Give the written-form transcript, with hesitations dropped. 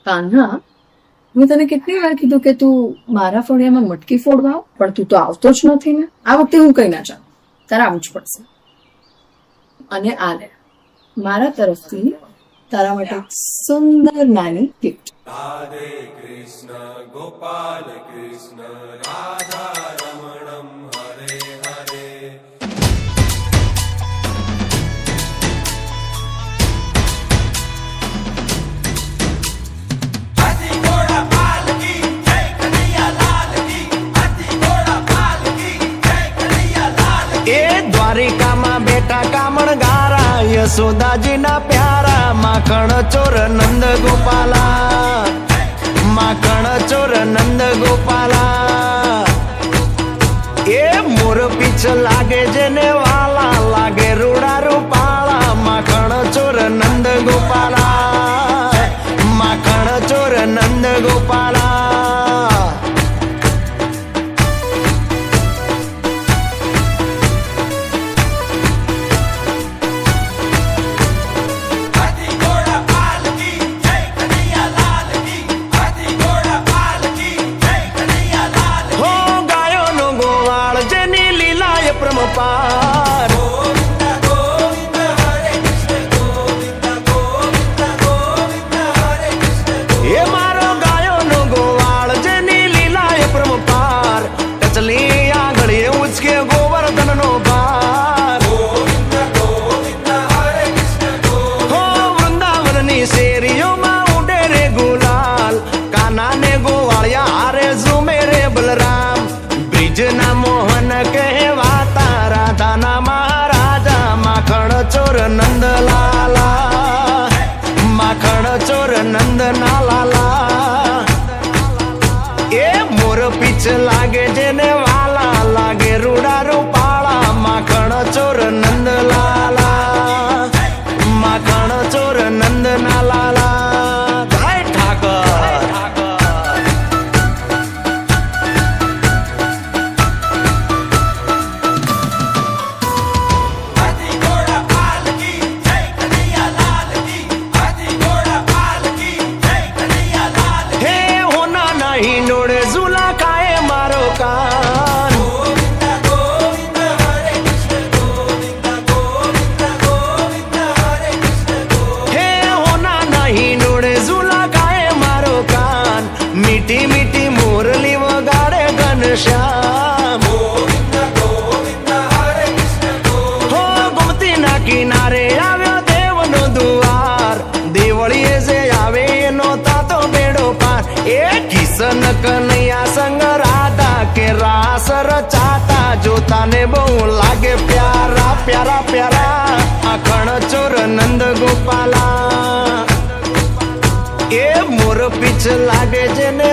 કાન્હા, મેં તને કેટલી વાર કીધું કે તું મારા ફળિયામાં મટકી ફોડવા આવ, પણ તું તો આવતો જ નથી ને. આ વખતે હું કઈ ના ચાલું, તારે આવવું જ પડશે. અને આ લે, મારા તરફથી તારા માટે એક સુંદર નાની ગિફ્ટ. राधे कृष्ण गोपाल कृष्ण राधा रमणम हरे हरे. हाथी घोड़ा पाल की जय कन्हैया लाल की. हाथी घोड़ा पाल की जय कन्हैया लाल की. ए द्वारिका में बेटा कामण गारा यशोदाजी ना प्यारा माखण चोर नंद गोपाला. माखण चोर नंद गोपाला. ए मोर पीछ लागे जेने वाला लागे रूड़ा रूपाला. माखण चोर नंद गोपाला. माखण चोर नंद गोपाला. हाथी घोड़ा पाल की जय कन्हैया लाल की. हाथी घोड़ा पाल की जय कन्हैया लाल की. हो गायो नो गोवाळ जेनी लीलाय प्रमपार. गोविंद गोविंद हरे कृष्ण गोविंद गोविंद गोविंद हरे कृष्ण. ए मारो गायो नो गोवाळ जेनी लीलाय प्रमपार. टचली आंगळीए उचके गोवर्धन नो भार. गोविंद गोविंद हरे कृष्ण गोविंद. हो वृंदावननी શેરીઓમાં ઉડે રે ગુલાલ. કાના ને ગોવાળિયા હારે ઝૂમે રે બલરામ. બ્રિજના મોહન કહેવાતા રાધાના મહારાજા. માખણ ચોર નંદલાલા. માખણ ચોર નંદના લાલા. એ મોર પીછ લાગે જેને વાલા લાગે રૂડા રૂપાળા. માખણ ચોર નંદલાલા. માખણ ચોર નંદના લાલા. જય ઠાકર. हाथी घोड़ा पाल की जय कन्हैया लाल की. हाथी घोड़ा पाल की जय कन्हैया लाल की. હે હોના નહીં નોડે ઝુલા ખાએ મારો કાન. गोविंद गोविंद हरे कृष्ण गोविंद गोविंद गोविंद हरे कृष्ण गोविंद. હે હોના નહીં નોડે ઝુલા ખાએ મારો કાન. મીઠી મીઠી મુરલી વગાડે ઘનશ્યામ. गोविंद गोविंद हरे कृष्ण गोविंद. હો ગોમતીના કિનારે આવ્યો દેવનો દુવાર. દેવળીએ જે આવે એનો તાતો બેડો પાર. એ કિશન કનૈયા સંગ રાધા કે રાસ રચાતા. જોતાને બહુ લાગે પ્યારા પ્યારા પ્યારા. આખણ ચોર નંદ ગોપાલા. એ મોર પીછ લાગે જેને